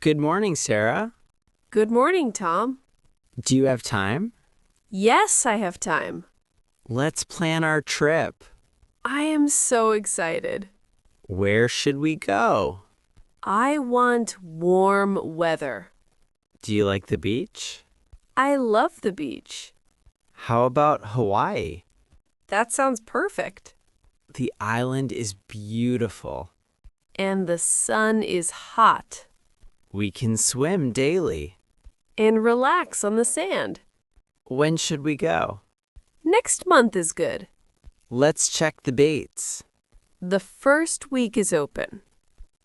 Good morning, Sarah. Good morning, Tom. Do you have time? Yes, I have time. Let's plan our trip. I am so excited. Where should we go? I want warm weather. Do you like the beach? I love the beach. How about Hawaii? That sounds perfect. The island is beautiful. And the sun is hot. We can swim daily. And relax on the sand. When should we go? Next month is good. Let's check the dates. The first week is open.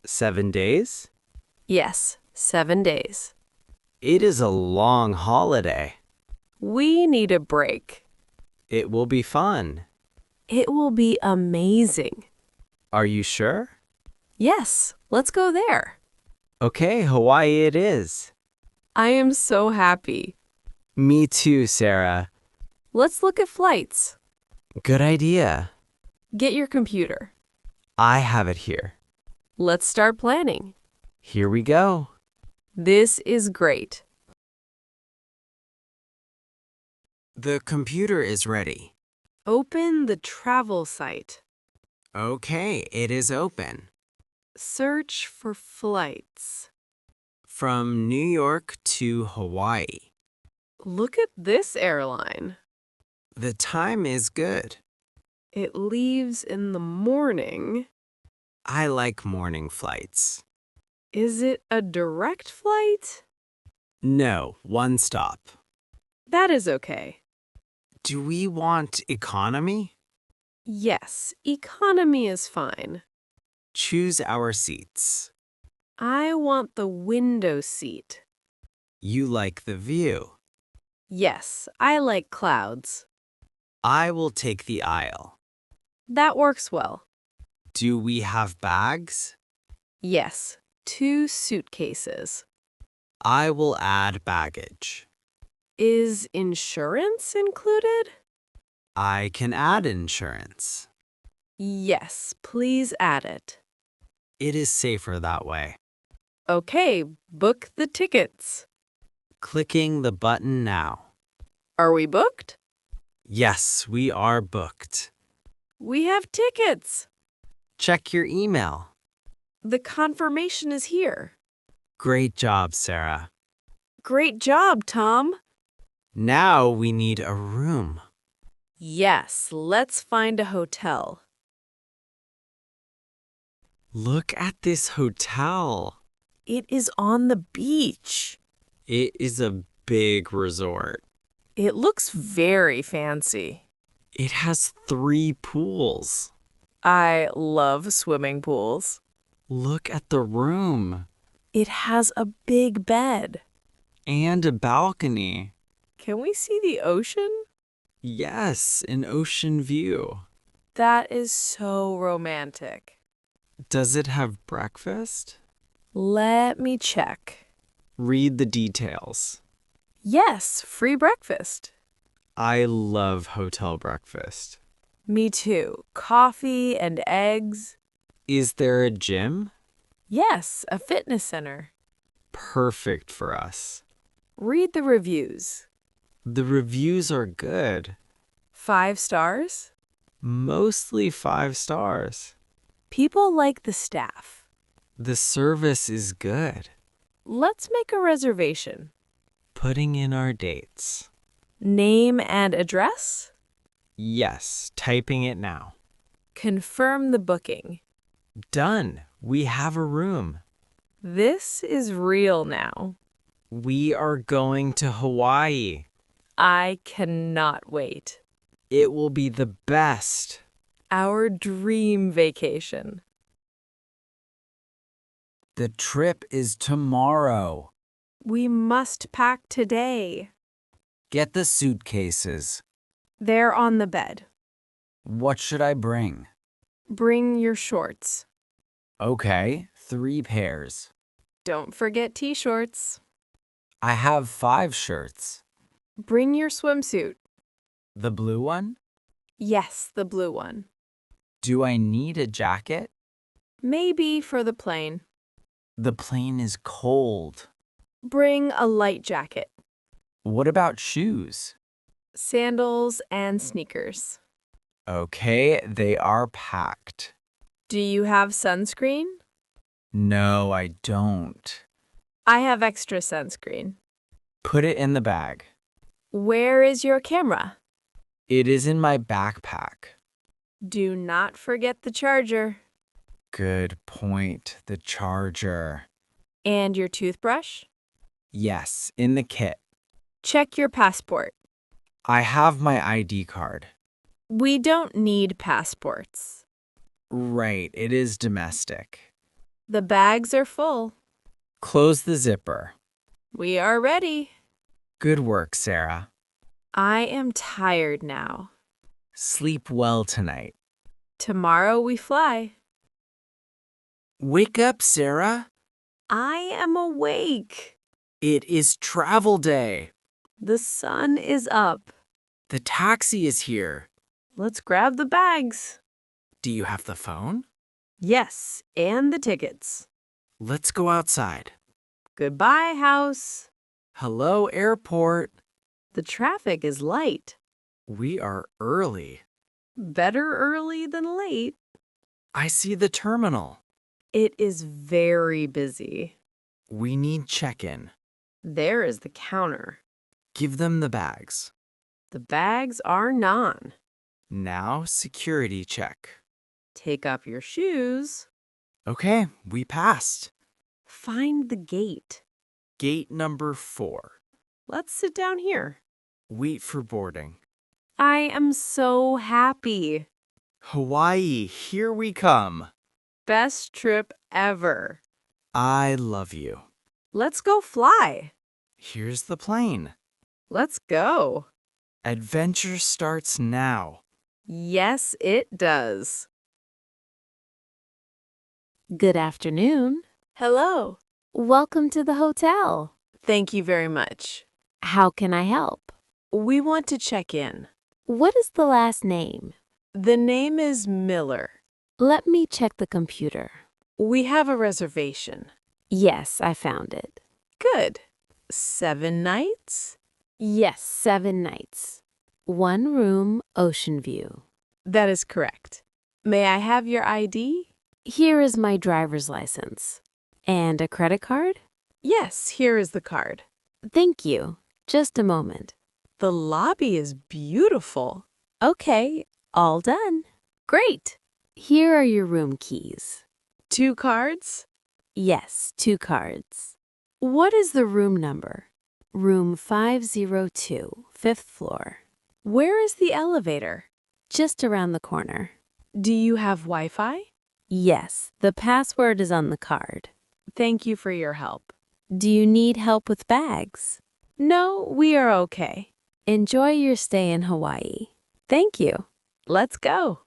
7 days? Yes, 7 days. It is a long holiday. We need a break. It will be fun. It will be amazing. Are you sure? Yes, let's go there. Okay, Hawaii it is. I am so happy. Me too, Sarah. Let's look at flights. Good idea. Get your computer. I have it here. Let's start planning. Here we go. This is great. The computer is ready. Open the travel site. Okay, it is open. Search for flights. From New York to Hawaii. Look at this airline. The time is good. It leaves in the morning. I like morning flights. Is it a direct flight? No, one stop. That is okay. Do we want economy? Yes, economy is fine. Choose our seats. I want the window seat. You like the view. Yes, I like clouds. I will take the aisle. That works well. Do we have bags? Yes, 2 suitcases. I will add baggage. Is insurance included? I can add insurance. Yes, please add it. It is safer that way. Okay, book the tickets. Clicking the button now. Are we booked? Yes, we are booked. We have tickets. Check your email. The confirmation is here. Great job, Sarah. Great job, Tom. Now we need a room. Yes, let's find a hotel. Look at this hotel. It is on the beach. It is a big resort. It looks very fancy. It has 3 pools. I love swimming pools. Look at the room. It has a big bed. And a balcony. Can we see the ocean? Yes, an ocean view. That is so romantic. Does it have breakfast? Let me check. Read the details. Yes, free breakfast. I love hotel breakfast. Me too. Coffee and eggs. Is there a gym? Yes, a fitness center. Perfect for us. Read the reviews. The reviews are good. 5 stars? Mostly 5 stars. People like the staff. The service is good. Let's make a reservation. Putting in our dates. Name and address? Yes, typing it now. Confirm the booking. Done. We have a room. This is real now. We are going to Hawaii. I cannot wait. It will be the best. Our dream vacation. The trip is tomorrow. We must pack today. Get the suitcases. They're on the bed. What should I bring? Bring your shorts. Okay, 3 pairs. Don't forget t-shirts. I have 5 shirts. Bring your swimsuit. The blue one? Yes, the blue one. Do I need a jacket? Maybe for the plane. The plane is cold. Bring a light jacket, What about shoes? sandals, and sneakers. Okay, they are packed. Do you have sunscreen? No, I don't. I have extra sunscreen. Put it in the bag. Where is your camera? It is in my backpack. Do not forget the charger. Good point. The charger. And your toothbrush? Yes, in the kit. Check your passport. I have my ID card. We don't need passports. Right, it is domestic. The bags are full. Close the zipper. We are ready. Good work, Sarah. I am tired now. Sleep well tonight. Tomorrow we fly. Wake up, Sarah. I am awake. It is travel day. The sun is up. The taxi is here. Let's grab the bags. Do you have the phone? Yes, and the tickets. Let's go outside. Goodbye, house. Hello, airport. The traffic is light. We are early. Better early than late. I see the terminal. It is very busy. We need check-in. There is the counter. Give them the bags. The bags are non. Now, security check. Take off your shoes. Okay, we passed. Find the gate. Gate number 4. Let's sit down here. Wait for boarding. I am so happy. Hawaii, here we come. Best trip ever. I love you. Let's go fly. Here's the plane. Let's go. Adventure starts now. Yes, it does. Good afternoon. Hello. Welcome to the hotel. Thank you very much. How can I help? We want to check in. What is the last name? The name is Miller. Let me check the computer. We have a reservation. Yes, I found it. Good. 7 nights? Yes, 7 nights. 1 room, ocean view. That is correct. May I have your ID? Here is my driver's license. And a credit card? Yes, here is the card. Thank you. Just a moment. The lobby is beautiful. Okay, all done. Great. Here are your room keys. 2 cards? Yes, 2 cards. What is the room number? Room 502, 5th floor. Where is the elevator? Just around the corner. Do you have Wi-Fi? Yes, the password is on the card. Thank you for your help. Do you need help with bags? No, we are okay. Enjoy your stay in Hawaii. Thank you. Let's go.